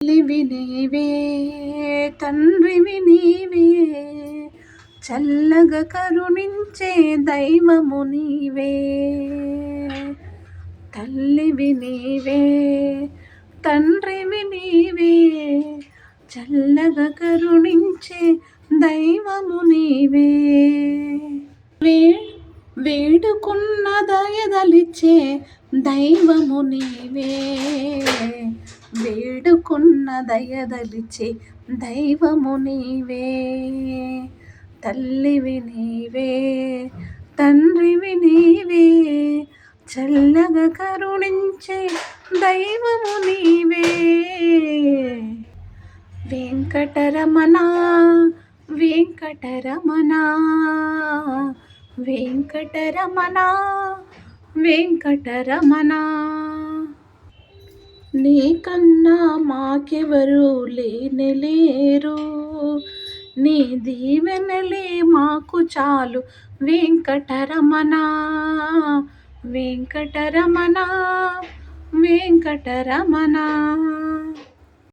తల్లివి నీవే, తండ్రివి నీవే, చల్లగా కరుణించే దైవము నీవే. తల్లివి నీవే, తండ్రివి నీవే, చల్లగా కరుణించే దైవము నీవే. వేడుకున్న దయదలిచే దైవము నీవే, వేడుకున్న దయదలిచే దైవము నీవే. తల్లివి నీవే, తండ్రివి నీవే, చల్లగా కరుణించే దైవము నీవే. వెంకటరమణ వెంకటరమణ వెంకటరమణ వెంకటరమణ, నీకన్నా మాకెవరు లేరు, నీ దీవెనలే మాకు చాలు వెంకటరమణ. వెంకటరమణ వెంకటరమణ.